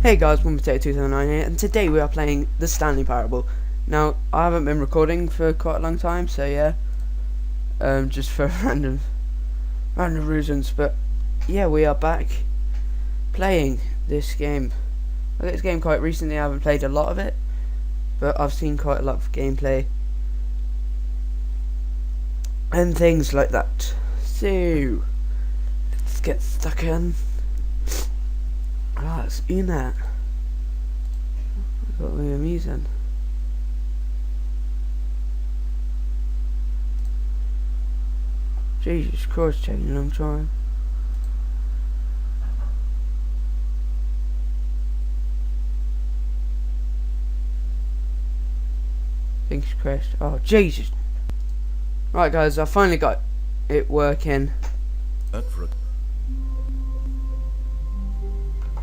Hey guys, 1Potato2009 here, and today we are playing the Stanley Parable. Now, I haven't been recording for quite a long time, so yeah, just for random reasons, but yeah, we are back playing this game. I got this game quite recently. I haven't played a lot of it, but I've seen quite a lot of gameplay and things like that. So, let's get stuck in. It's in that. Got me amusing. Jesus Christ, taking a long time. Fingers crossed. Oh Jesus! Right, guys, I finally got it working.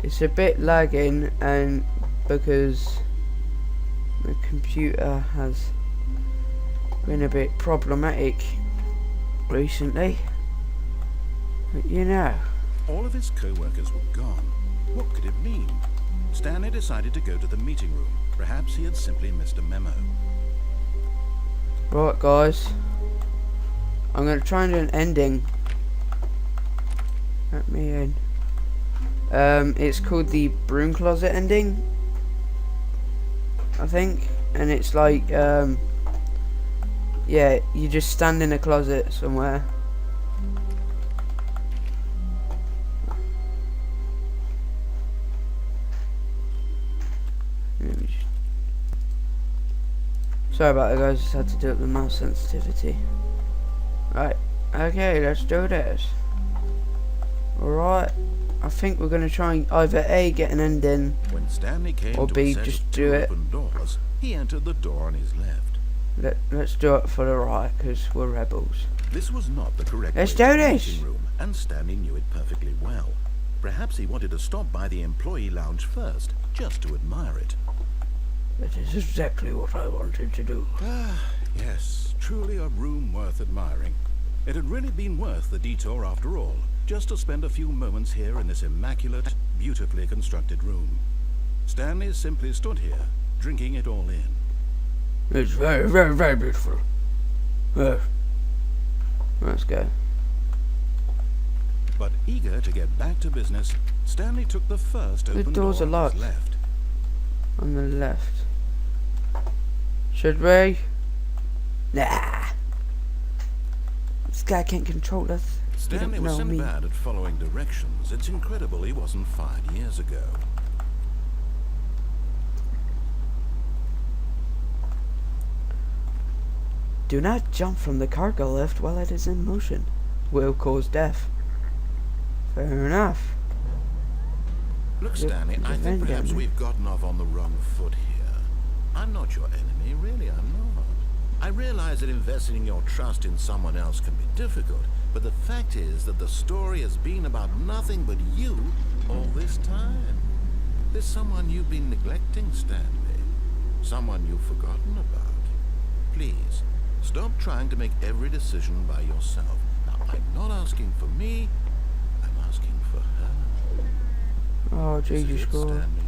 It's a bit lagging, and because the computer has been a bit problematic recently, but you know. All of his co-workers were gone. What could it mean? Stanley decided to go to the meeting room. Perhaps he had simply missed a memo. Right, guys, I'm going to try and do an ending. Let me in. It's called the broom closet ending, I think, and it's like, yeah, you just stand in a closet somewhere. Sorry about it, guys, just had to do up the mouse sensitivity. Right, okay, let's do this. Alright. I think we're going to try and either A, get an ending, when Stanley came or to B, a set just of do it. open doors, he entered the door on his left. Let's do it for the right, because we're rebels. This was not the correct Let's way do to the this. meeting room, and Stanley knew it perfectly well. Perhaps he wanted to stop by the employee lounge first, just to admire it. That is exactly what I wanted to do. Yes, truly a room worth admiring. It had really been worth the detour after all, just to spend a few moments here in this immaculate, beautifully constructed room. Stanley simply stood here, drinking it all in. It's very, very, very beautiful. Let's go. But eager to get back to business, Stanley took the first open door doors are on locked. his left. On the left. Should we? Nah. This guy can't control us. Stanley was so bad at following directions, it's incredible he wasn't fired years ago. Do not jump from the cargo lift while it is in motion. Will cause death. Fair enough. Look, Stanley, I think perhaps we've gotten off on the wrong foot here. I'm not your enemy, really, I'm not. I realize that investing your trust in someone else can be difficult, but the fact is that the story has been about nothing but you all this time. There's someone you've been neglecting, Stanley. Someone you've forgotten about. Please, stop trying to make every decision by yourself. Now, I'm not asking for me, I'm asking for her. Oh, Jesus Christ. Stanley,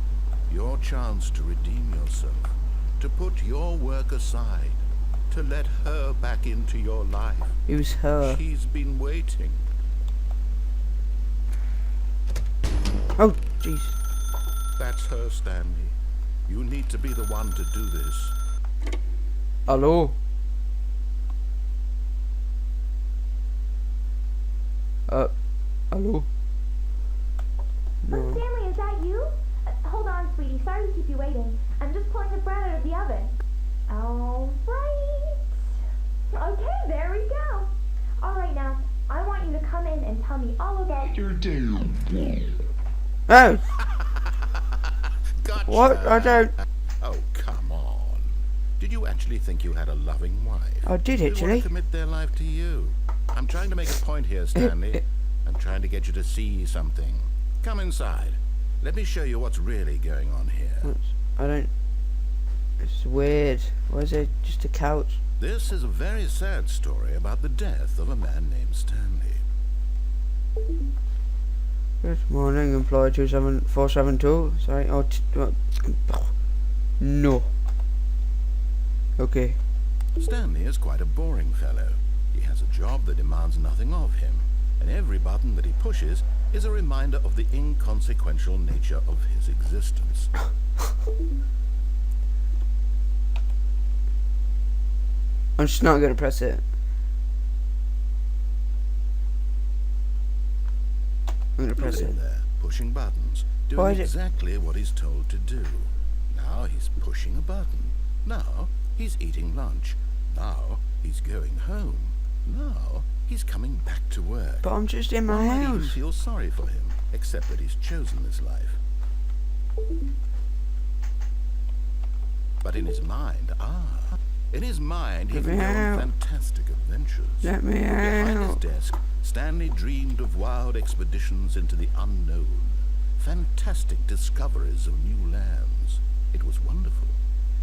your chance to redeem yourself, to put your work aside, to let her back into your life. Who's her? She's been waiting. Oh, jeez. That's her, Stanley. You need to be the one to do this. Hello? Hello? No. Stanley, is that you? Hold on, sweetie. Sorry to keep you waiting. I'm just pulling the bread out of the oven. All right. Okay, there we go. All right, now, I want you to come in and tell me all about your day. Oh! Gotcha. What? I don't... Oh, come on. Did you actually think you had a loving wife? I did, Who actually. want to commit their life to you? I'm trying to make a point here, Stanley. I'm trying to get you to see something. Come inside. Let me show you what's really going on here. I don't... It's weird. Why is there just a couch? This is a very sad story about the death of a man named Stanley. Good morning, employee 27472. Sorry, no. Okay. Stanley is quite a boring fellow. He has a job that demands nothing of him, and every button that he pushes is a reminder of the inconsequential nature of his existence. I'm just not gonna press it. I'm gonna press Look at it. him there, pushing buttons, Why doing is it- exactly what he's told to do. Now he's pushing a button. Now he's eating lunch. Now he's going home. Now he's coming back to work. But I'm just in my One might even house. feel sorry for him, except that he's chosen this life. But in his mind, he Let can me go on out. fantastic adventures. Let me Behind his out. desk, Stanley dreamed of wild expeditions into the unknown, fantastic discoveries of new lands. It was wonderful.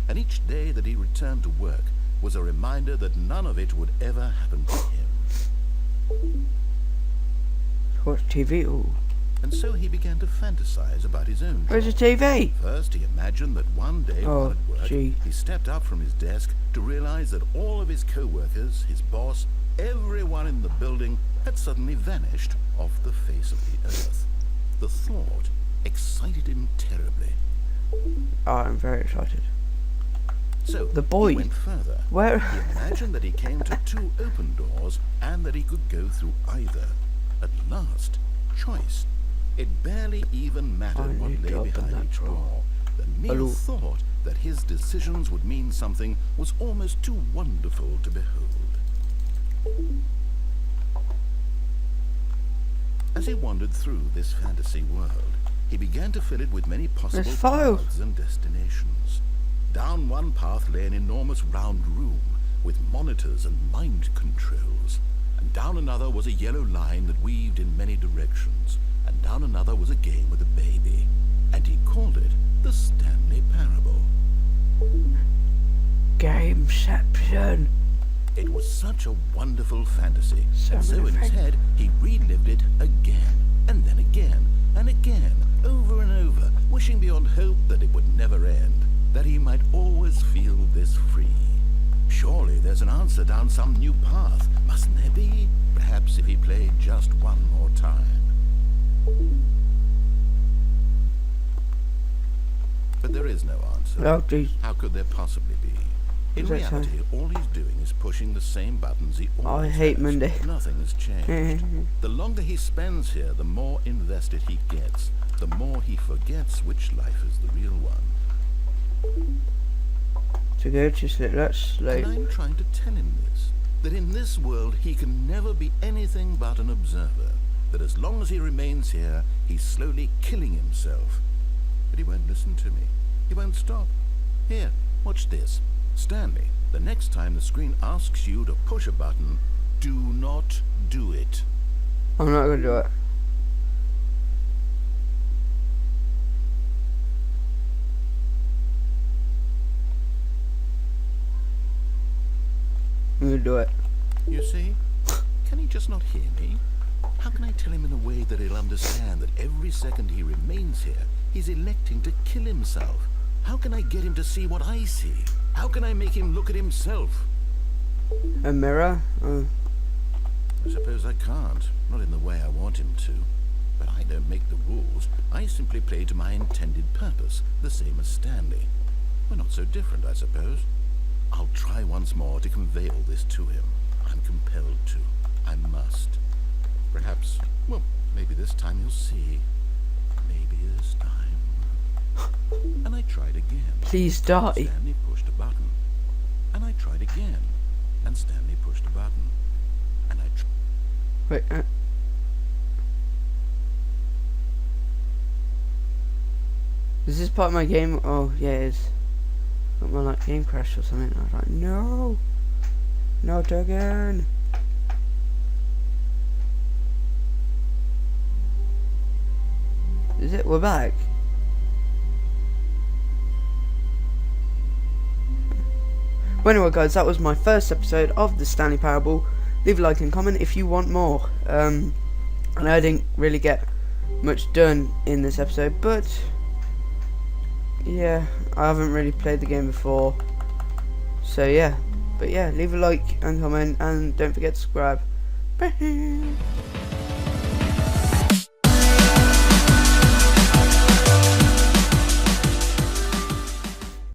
And each day that he returned to work was a reminder that none of it would ever happen to him. Watch TV. Ooh. And so he began to fantasize about his own Where's the job. TV? First, he imagined that one day Oh, while at work, gee. he stepped up from his desk to realize that all of his co-workers, his boss, everyone in the building had suddenly vanished off the face of the earth. The thought excited him terribly. Oh, I'm very excited. So The boy. he went further. Where? He imagined that he came to two open doors and that he could go through either. At last, choice. It barely even I mattered what need lay to open behind that each door. door. The mere Hello. thought that his decisions would mean something was almost too wonderful to behold. As he wandered through this fantasy world, he began to fill it with many possible There's fire. paths and destinations. Down one path lay an enormous round room with monitors and mind controls, and down another was a yellow line that weaved in many directions, and down another was a game with a baby, and he called it the Stanley Parable. Gameception. It was such a wonderful fantasy, and so many in his things. head he relived it again, and then again, and again, over and over, wishing beyond hope that it would never end, that he might always feel this free. Surely there's an answer down some new path, mustn't there be? Perhaps if he played just one more time. But there is no answer. Oh, jeez. How could there possibly be? In What's that reality, all he's doing is pushing the same buttons he always hate has. Monday. Nothing has changed. The longer he spends here, the more invested he gets. The more he forgets which life is the real one. To go to sleep. Let's sleep. And I'm trying to tell him this. That in this world he can never be anything but an observer. That as long as he remains here, he's slowly killing himself. But he won't listen to me. He won't stop. Here, watch this. Stanley, the next time the screen asks you to push a button, do not do it. I'm not gonna do it. I'm gonna do it. You see? Can he just not hear me? How can I tell him in a way that he'll understand that every second he remains here, he's electing to kill himself? How can I get him to see what I see? How can I make him look at himself? A mirror? I suppose I can't, not in the way I want him to. But I don't make the rules. I simply play to my intended purpose, the same as Stanley. We're not so different, I suppose. I'll try once more to convey all this to him. I'm compelled to. I must. Perhaps, well, maybe this time he'll see. Maybe this time. And I tried again. Please die. Stanley pushed a button. And I tried again. And Stanley pushed a button. And I Wait. Is this part of my game? Oh, yeah, it is. Got my like game crash or something. I was like, no, not again. Is it? We're back. Well, anyway, guys, that was my first episode of the Stanley Parable. Leave a like and comment if you want more. And I didn't really get much done in this episode, but yeah, I haven't really played the game before, so yeah. But yeah, leave a like and comment, and don't forget to subscribe.